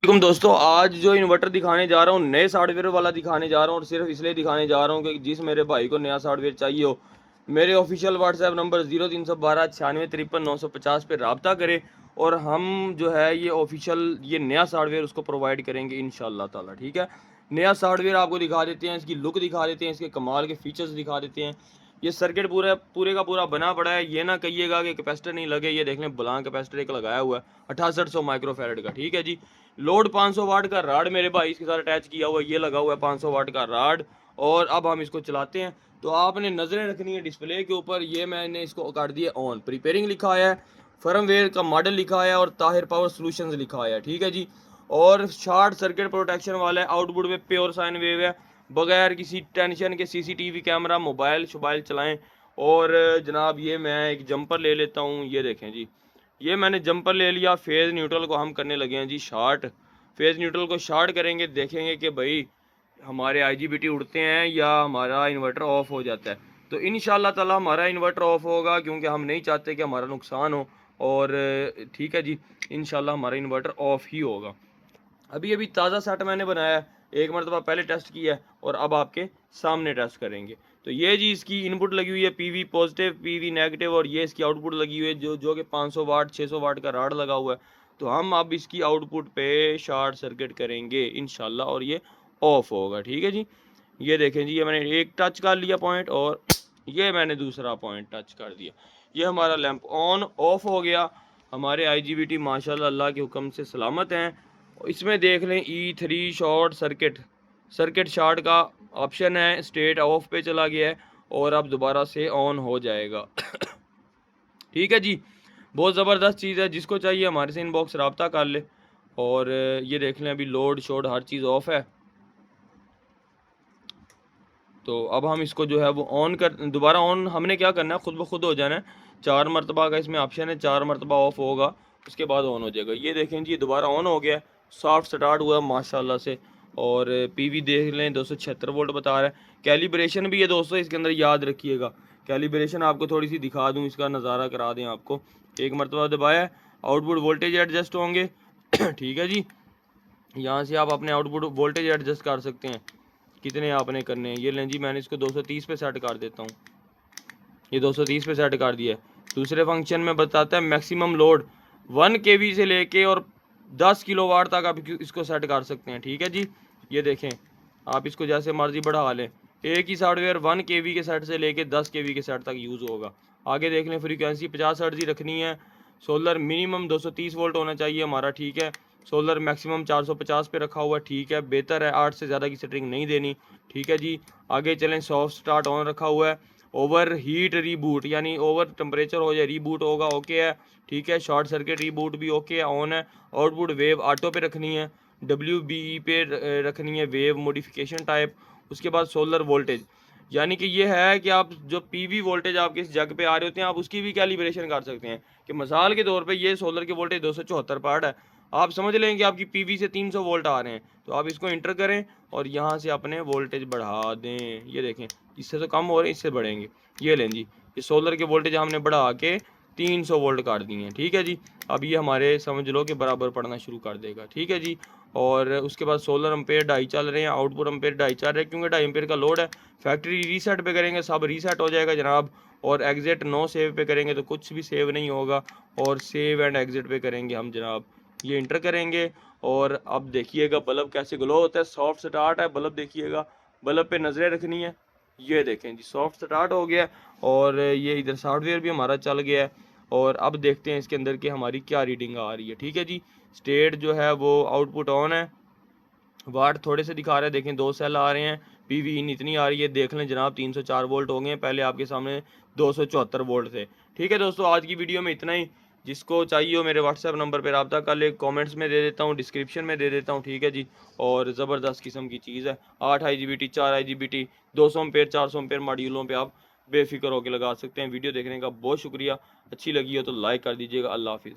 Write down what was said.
वालेकुम दोस्तों, आज जो इन्वर्टर दिखाने जा रहा हूँ नए हार्डवेयर वाला दिखाने जा रहा हूँ और सिर्फ इसलिए दिखाने जा रहा हूँ कि जिस मेरे भाई को नया हार्डवेयर चाहिए हो मेरे ऑफिशियल व्हाट्सएप नंबर 0312 96 93 950 पे रब्ता करे और हम जो है ये ऑफिशियल ये नया हार्डवेयर उसको प्रोवाइड करेंगे इंशाल्लाह ताला। ठीक है, नया हार्डवेयर आपको दिखा देते हैं, इसकी लुक दिखा देते हैं, इसके कमाल के फीचर्स दिखा देते हैं। ये सर्किट पूरे का पूरा बना पड़ा है, ये ना कहिएगा कि कैपेसिटर नहीं लगे। ये देख लें, बुलान कैपेसिटर एक लगाया हुआ है 6800 माइक्रोफैरड का। ठीक है जी, लोड 500 वाट का राड मेरे भाई इसके साथ अटैच किया हुआ है, ये लगा हुआ है 500 वाट का राड। और अब हम इसको चलाते हैं तो आपने नज़रें रखनी है डिस्प्ले के ऊपर। ये मैंने इसको कर दिया ऑन, प्रिपेयरिंग लिखा है, फर्मवेयर का मॉडल लिखा है और ताहिर पावर सॉल्यूशंस लिखा है। ठीक है जी, और शॉर्ट सर्किट प्रोटेक्शन वाला है। आउटपुट पे प्योर साइन वेव है, बगैर किसी टेंशन के सीसीटीवी कैमरा मोबाइल शोबाइल चलाएं। और जनाब ये मैं एक जंपर ले लेता हूँ, ये देखें जी, ये मैंने जंपर ले लिया। फेज़ न्यूट्रल को हम करने लगे हैं जी शार्ट। फेज़ न्यूट्रल को शार्ट करेंगे, देखेंगे कि भाई हमारे आईजीबीटी उड़ते हैं या हमारा इन्वर्टर ऑफ हो जाता है। तो इंशाल्लाह ताला हमारा इन्वर्टर ऑफ होगा, क्योंकि हम नहीं चाहते कि हमारा नुकसान हो। और ठीक है जी, इंशाल्लाह हमारा इन्वर्टर ऑफ ही होगा। अभी अभी ताज़ा सेट मैंने बनाया है, एक मरतबा पहले टेस्ट किया है और अब आपके सामने टेस्ट करेंगे। तो ये जी इसकी इनपुट लगी हुई है पीवी पॉजिटिव पीवी नेगेटिव, और ये इसकी आउटपुट लगी हुई है जो कि 500 वाट 600 वाट का राड लगा हुआ है। तो हम अब इसकी आउटपुट पे शॉर्ट सर्किट करेंगे इंशाल्लाह और ये ऑफ होगा। ठीक है जी, ये देखें जी, ये मैंने एक टच कर लिया पॉइंट और ये मैंने दूसरा पॉइंट टच कर दिया, ये हमारा लैंप ऑन ऑफ हो गया। हमारे आईजीबीटी माशाल्लाह अल्लाह के हुक्म से सलामत हैं। इसमें देख लें E3 शॉर्ट सर्किट शॉर्ट का ऑप्शन है, स्टेट ऑफ पे चला गया है और अब दोबारा से ऑन हो जाएगा। ठीक है जी, बहुत ज़बरदस्त चीज़ है, जिसको चाहिए हमारे से इनबॉक्स रब्ता कर ले। और ये देख लें, अभी load showed her cheese of है। तो अब हम इसको जो है वो ऑन कर, दोबारा ऑन हमने क्या करना है, खुद ब खुद हो जाना है। 4 मरतबा का इसमें ऑप्शन है, 4 मरतबा ऑफ होगा, उसके बाद ऑन हो जाएगा। ये देखें जी, दोबारा ऑन हो गया, सॉफ्ट स्टार्ट हुआ माशाल्लाह से। और पीवी देख लें 276 वोल्ट बता रहा है। कैलिब्रेशन भी है दोस्तों इसके अंदर, याद रखिएगा। कैलिब्रेशन आपको थोड़ी सी दिखा दूँ, इसका नज़ारा करा दें आपको। एक मरतबा दबाया, आउटपुट वोल्टेज एडजस्ट होंगे। ठीक है जी, यहाँ से आप अपने आउटपुट वोल्टेज एडजस्ट कर सकते हैं, कितने आपने करने हैं। ये लें जी, मैंने इसको 230 पे सेट कर देता हूँ, ये 230 पे सेट कर दिया है। दूसरे फंक्शन में बताता है मैक्सिमम लोड 1 kV से लेके और 10 किलोवाट तक आप इसको सेट कर सकते हैं। ठीक है जी, ये देखें, आप इसको जैसे मर्जी बढ़ा लें। एक ही हार्डवेयर 1 kV के सेट से लेके 10 kV के सेट तक यूज़ होगा। आगे देख लें, फ्रीक्वेंसी 50 हर्ट्ज़ ही रखनी है। सोलर मिनिमम 230 वोल्ट होना चाहिए हमारा। ठीक है, सोलर मैक्सिमम 450 पे रखा हुआ है। ठीक है, बेहतर है, 8 से ज़्यादा की सेटिंग नहीं देनी। ठीक है जी, आगे चलें, सॉफ्ट स्टार्ट ऑन रखा हुआ है। ओवर हीट रीबूट यानी ओवर टेम्परेचर हो जाए रीबूट होगा, ओके है। ठीक है, शॉर्ट सर्किट रीबूट भी ओके है, ऑन है। आउटपुट वेव ऑटो पे रखनी है, WBE पे रखनी है, वेव मॉडिफिकेशन टाइप। उसके बाद सोलर वोल्टेज, यानी कि ये है कि आप जो पीवी वोल्टेज आपके इस जग पे आ रहे होते हैं, आप उसकी भी कैलिब्रेशन कर सकते हैं। कि मिसाल के तौर पे ये सोलर के वोल्टेज 274 पार्ट है, आप समझ लें कि आपकी पीवी से 300 वोल्ट आ रहे हैं, तो आप इसको इंटर करें और यहाँ से अपने वोल्टेज बढ़ा दें। ये देखें, इससे तो कम हो रहे हैं, इससे बढ़ेंगे। ये लें जी, ये सोलर के वोल्टेज हमने बढ़ा के 300 वोल्ट कर दिए हैं। ठीक है जी, अब ये हमारे समझ लो कि बराबर पढ़ना शुरू कर देगा। ठीक है जी, और उसके बाद सोलर एम्पेयर 2.5 चल रहे हैं, आउटपुट एम्पेयर 2.5 चल रहे हैं, क्योंकि 2.5 एम्पेयर का लोड है। फैक्ट्री रीसेट पे करेंगे सब रीसेट हो जाएगा जनाब। और एग्जिट नो सेव पे करेंगे तो कुछ भी सेव नहीं होगा। और सेव एंड एग्जिट पे करेंगे हम जनाब, ये इंटर करेंगे। और अब देखिएगा बल्ब कैसे ग्लो होता है, सॉफ्ट स्टार्ट है बल्ब, देखिएगा बल्ब पे नज़रें रखनी है। ये देखें जी, सॉफ्ट स्टार्ट हो गया और ये इधर सॉफ्टवेयर भी हमारा चल गया है। और अब देखते हैं इसके अंदर की हमारी क्या रीडिंग आ रही है। ठीक है जी, स्टेट जो है वो आउटपुट ऑन है, वाट थोड़े से दिखा रहे हैं, देखें 2 सेल आ रहे हैं, पीवी इन इतनी आ रही है। देख लें जनाब 304 वोल्ट हो गए हैं, पहले आपके सामने 274 वोल्ट थे। ठीक है दोस्तों, आज की वीडियो में इतना ही। जिसको चाहिए हो मेरे व्हाट्सएप नंबर पर रब्ता कर ले, कमेंट्स में दे देता हूँ, डिस्क्रिप्शन में दे देता हूँ। ठीक है जी, और ज़बरदस्त किस्म की चीज़ है। 8 IGBT 4 IGBT 200 एम्पेयर 400 एम्पेयर मॉड्यूलों पे आप बेफिक्र होकर लगा सकते हैं। वीडियो देखने का बहुत शुक्रिया, अच्छी लगी हो तो लाइक कर दीजिएगा। अल्लाह हाफिज़।